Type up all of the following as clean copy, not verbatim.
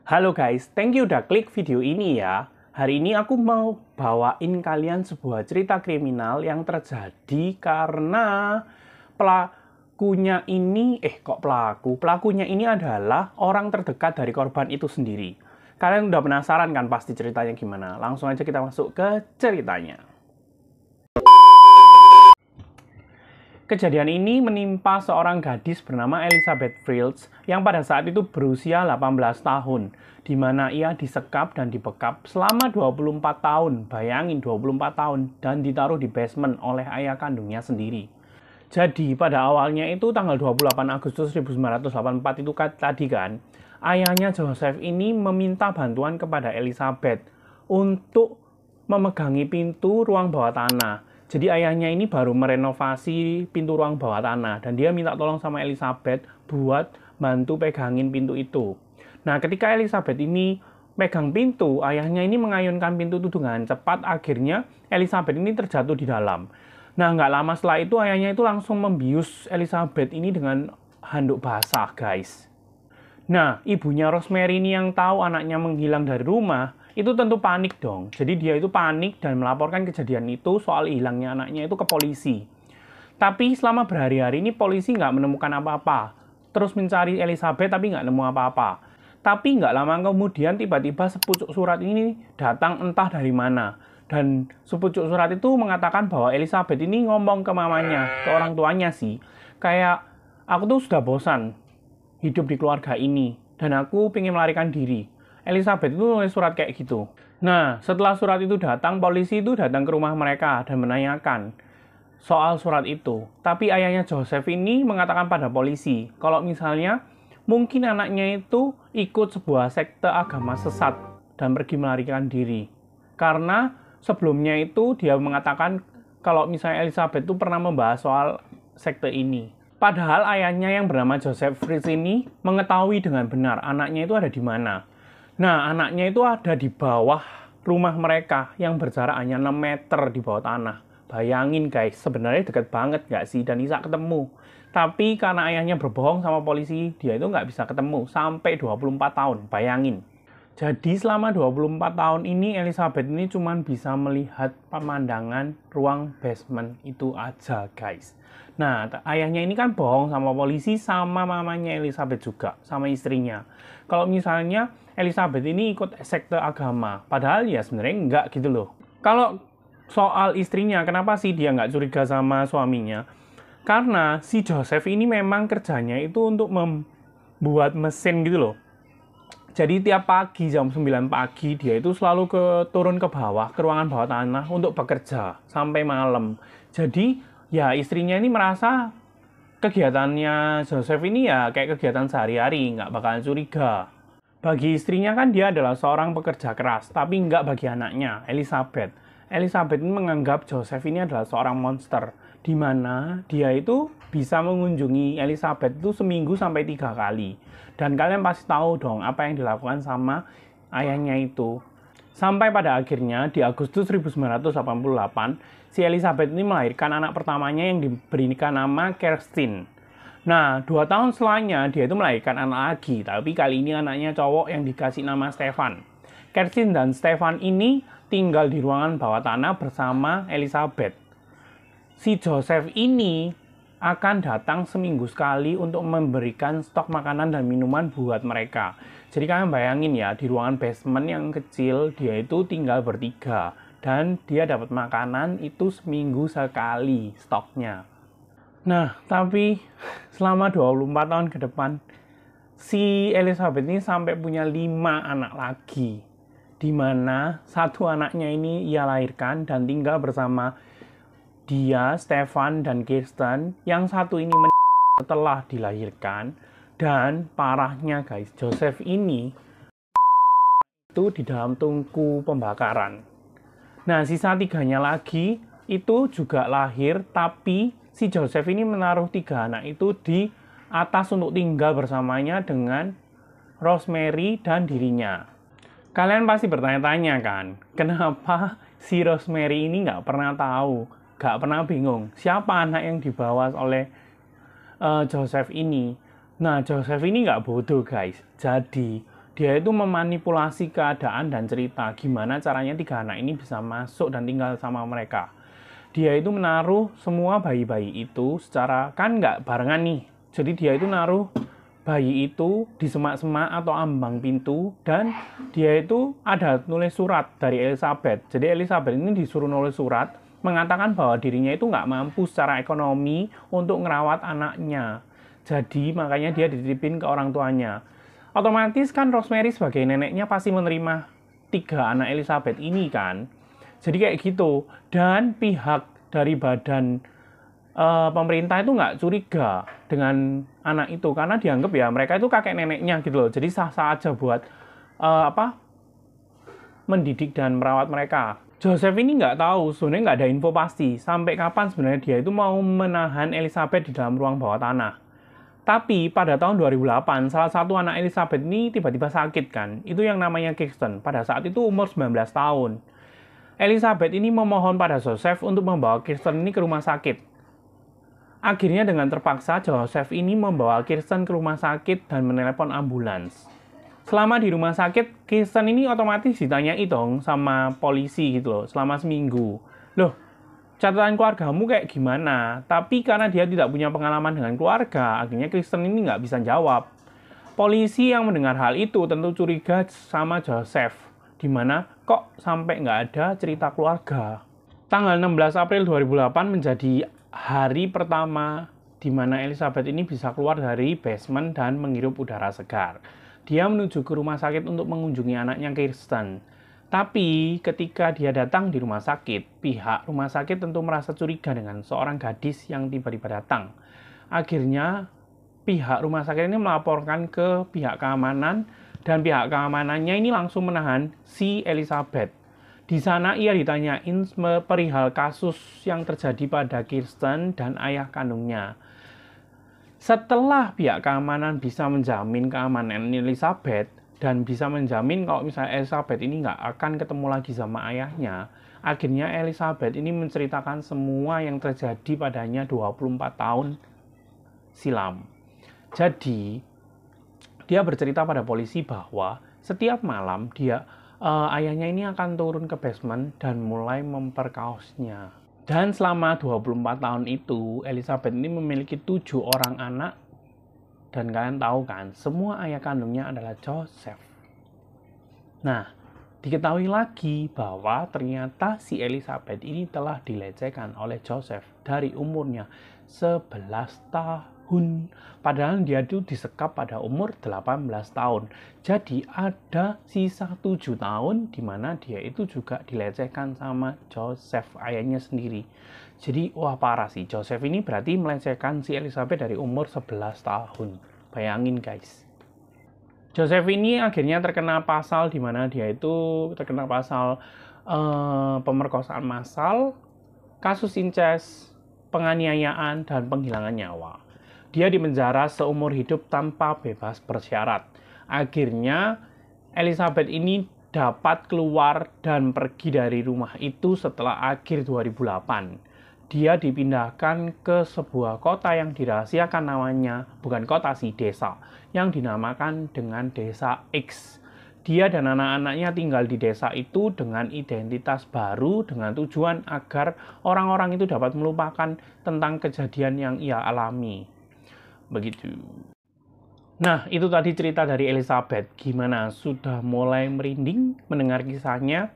Halo guys, thank you udah klik video ini ya. Hari ini aku mau bawain kalian sebuah cerita kriminal yang terjadi karena pelakunya ini, Pelakunya ini adalah orang terdekat dari korban itu sendiri. Kalian udah penasaran kan pasti ceritanya gimana? Langsung aja kita masuk ke ceritanya. Kejadian ini menimpa seorang gadis bernama Elizabeth Fields yang pada saat itu berusia 18 tahun, di mana ia disekap dan dibekap selama 24 tahun, bayangin 24 tahun, dan ditaruh di basement oleh ayah kandungnya sendiri. Jadi pada awalnya itu tanggal 28 Agustus 1984 itu tadi kan, ayahnya Joseph ini meminta bantuan kepada Elizabeth untuk memegangi pintu ruang bawah tanah. Jadi ayahnya ini baru merenovasi pintu ruang bawah tanah dan dia minta tolong sama Elizabeth buat bantu pegangin pintu itu. Nah, ketika Elizabeth ini pegang pintu, ayahnya ini mengayunkan pintu itu dengan cepat, akhirnya Elizabeth ini terjatuh di dalam. Nah, nggak lama setelah itu ayahnya itu langsung membius Elizabeth ini dengan handuk basah, guys. Nah, ibunya Rosemary ini yang tahu anaknya menghilang dari rumah, itu tentu panik dong. Jadi dia itu panik dan melaporkan kejadian itu soal hilangnya anaknya itu ke polisi. Tapi selama berhari-hari ini polisi nggak menemukan apa-apa. Terus mencari Elizabeth tapi nggak nemu apa-apa. Tapi nggak lama kemudian tiba-tiba sepucuk surat ini datang entah dari mana. Dan sepucuk surat itu mengatakan bahwa Elizabeth ini ngomong ke mamanya, ke orang tuanya sih. Kayak, aku tuh sudah bosan hidup di keluarga ini. Dan aku pengen melarikan diri. Elizabeth itu nulis surat kayak gitu. Nah, setelah surat itu datang, polisi itu datang ke rumah mereka dan menanyakan soal surat itu. Tapi ayahnya Joseph ini mengatakan pada polisi, kalau misalnya mungkin anaknya itu ikut sebuah sekte agama sesat dan pergi melarikan diri. Karena sebelumnya itu dia mengatakan kalau misalnya Elizabeth itu pernah membahas soal sekte ini. Padahal ayahnya yang bernama Joseph Fields ini mengetahui dengan benar anaknya itu ada di mana. Nah, anaknya itu ada di bawah rumah mereka yang berjarak hanya 6 meter di bawah tanah. Bayangin guys, sebenarnya deket banget nggak sih dan bisa ketemu. Tapi karena ayahnya berbohong sama polisi, dia itu nggak bisa ketemu sampai 24 tahun, bayangin. Jadi selama 24 tahun ini Elizabeth ini cuma bisa melihat pemandangan ruang basement itu aja guys. Nah, ayahnya ini kan bohong sama polisi sama mamanya Elizabeth juga, sama istrinya. Kalau misalnya Elizabeth ini ikut sekte agama, padahal ya sebenarnya enggak gitu loh. Kalau soal istrinya, kenapa sih dia nggak curiga sama suaminya? Karena si Joseph ini memang kerjanya itu untuk membuat mesin gitu loh. Jadi tiap pagi jam 9 pagi dia itu selalu turun ke bawah, ke ruangan bawah tanah untuk bekerja sampai malam. Jadi ya istrinya ini merasa kegiatannya Joseph ini ya kayak kegiatan sehari-hari, nggak bakalan curiga. Bagi istrinya kan dia adalah seorang pekerja keras, tapi nggak bagi anaknya, Elizabeth. Elizabeth ini menganggap Joseph ini adalah seorang monster, di mana dia itu bisa mengunjungi Elizabeth itu seminggu sampai 3 kali. Dan kalian pasti tahu dong apa yang dilakukan sama ayahnya itu. Sampai pada akhirnya di Agustus 1988, si Elizabeth ini melahirkan anak pertamanya yang diberikan nama Kerstin. Nah, 2 tahun setelahnya dia itu melahirkan anak lagi, tapi kali ini anaknya cowok yang dikasih nama Stefan. Kerstin dan Stefan ini tinggal di ruangan bawah tanah bersama Elizabeth. Si Joseph ini akan datang seminggu sekali untuk memberikan stok makanan dan minuman buat mereka. Jadi kalian bayangin ya, di ruangan basement yang kecil dia itu tinggal bertiga. Dan dia dapat makanan itu seminggu sekali stoknya. Nah, tapi selama 24 tahun ke depan, si Elizabeth ini sampai punya 5 anak lagi. Di mana satu anaknya ini ia lahirkan dan tinggal bersama dia, Stefan, dan Kirsten. Yang satu ini setelah dilahirkan. Dan parahnya guys, Joseph ini itu di dalam tungku pembakaran. Nah, sisa 3-nya lagi itu juga lahir, tapi si Joseph ini menaruh 3 anak itu di atas untuk tinggal bersamanya dengan Rosemary dan dirinya. Kalian pasti bertanya-tanya kan, kenapa si Rosemary ini nggak pernah tahu, nggak pernah bingung siapa anak yang dibawa oleh Joseph ini. Nah, Joseph ini nggak bodoh guys. Jadi Dia itu memanipulasi keadaan dan cerita gimana caranya 3 anak ini bisa masuk dan tinggal sama mereka. Dia itu menaruh semua bayi-bayi itu secara, kan nggak barengan nih. Jadi dia itu naruh bayi itu di semak-semak atau ambang pintu, dan dia itu ada nulis surat dari Elizabeth. Jadi Elizabeth ini disuruh nulis surat mengatakan bahwa dirinya itu nggak mampu secara ekonomi untuk ngerawat anaknya. Jadi makanya dia dititipin ke orang tuanya. Otomatis kan Rosemary sebagai neneknya pasti menerima 3 anak Elizabeth ini kan. Jadi kayak gitu. Dan pihak dari badan pemerintah itu nggak curiga dengan anak itu, karena dianggap ya mereka itu kakek neneknya gitu loh. Jadi sah-sah aja buat mendidik dan merawat mereka. Joseph ini nggak tahu, sebenarnya nggak ada info pasti sampai kapan sebenarnya dia itu mau menahan Elizabeth di dalam ruang bawah tanah. Tapi pada tahun 2008, salah satu anak Elizabeth ini tiba-tiba sakit kan. Itu yang namanya Kirsten. Pada saat itu umur 19 tahun. Elizabeth ini memohon pada Joseph untuk membawa Kirsten ini ke rumah sakit. Akhirnya dengan terpaksa Joseph ini membawa Kirsten ke rumah sakit dan menelepon ambulans. Selama di rumah sakit, Kirsten ini otomatis ditanyai dong sama polisi gitu loh, selama seminggu. Loh, catatan keluargamu kayak gimana? Tapi karena dia tidak punya pengalaman dengan keluarga, akhirnya Kirsten ini nggak bisa jawab. Polisi yang mendengar hal itu tentu curiga sama Joseph, dimana kok sampai nggak ada cerita keluarga. Tanggal 16 April 2008 menjadi hari pertama di mana Elizabeth ini bisa keluar dari basement dan menghirup udara segar. Dia menuju ke rumah sakit untuk mengunjungi anaknya Kirsten. Tapi ketika dia datang di rumah sakit, pihak rumah sakit tentu merasa curiga dengan seorang gadis yang tiba-tiba datang. Akhirnya pihak rumah sakit ini melaporkan ke pihak keamanan, dan pihak keamanannya ini langsung menahan si Elizabeth. Di sana ia ditanyain perihal kasus yang terjadi pada Kirsten dan ayah kandungnya. Setelah pihak keamanan bisa menjamin keamanan Elizabeth dan bisa menjamin kalau misalnya Elizabeth ini nggak akan ketemu lagi sama ayahnya, akhirnya Elizabeth ini menceritakan semua yang terjadi padanya 24 tahun silam. Jadi, dia bercerita pada polisi bahwa setiap malam ayahnya ini akan turun ke basement dan mulai memperkaosnya. Dan selama 24 tahun itu, Elizabeth ini memiliki 7 orang anak. Dan kalian tahu kan, semua ayah kandungnya adalah Joseph. Nah, diketahui lagi bahwa ternyata si Elizabeth ini telah dilecehkan oleh Joseph dari umurnya 11 tahun. Padahal dia itu disekap pada umur 18 tahun. Jadi ada sisa 7 tahun di mana dia itu juga dilecehkan sama Joseph, ayahnya sendiri. Jadi wah parah sih, Joseph ini berarti melecehkan si Elizabeth dari umur 11 tahun. Bayangin guys. Joseph ini akhirnya terkena pasal di mana dia itu terkena pasal pemerkosaan massal, kasus incest, penganiayaan, dan penghilangan nyawa. Dia dipenjara seumur hidup tanpa bebas bersyarat. Akhirnya Elizabeth ini dapat keluar dan pergi dari rumah itu setelah akhir 2008. Dia dipindahkan ke sebuah kota yang dirahasiakan namanya, bukan kota sih, desa, yang dinamakan dengan Desa X. Dia dan anak-anaknya tinggal di desa itu dengan identitas baru dengan tujuan agar orang-orang itu dapat melupakan tentang kejadian yang ia alami. Begitu. Nah, itu tadi cerita dari Elizabeth. Gimana? Sudah mulai merinding mendengar kisahnya?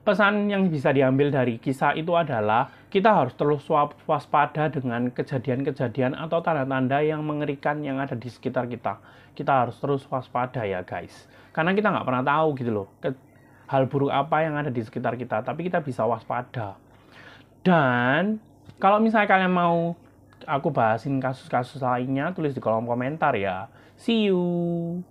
Pesan yang bisa diambil dari kisah itu adalah kita harus terus waspada dengan kejadian-kejadian atau tanda-tanda yang mengerikan yang ada di sekitar kita. Kita harus terus waspada ya guys. Karena kita nggak pernah tahu gitu loh, hal buruk apa yang ada di sekitar kita. Tapi kita bisa waspada. Dan kalau misalnya kalian mau aku bahasin kasus-kasus lainnya, tulis di kolom komentar ya. See you!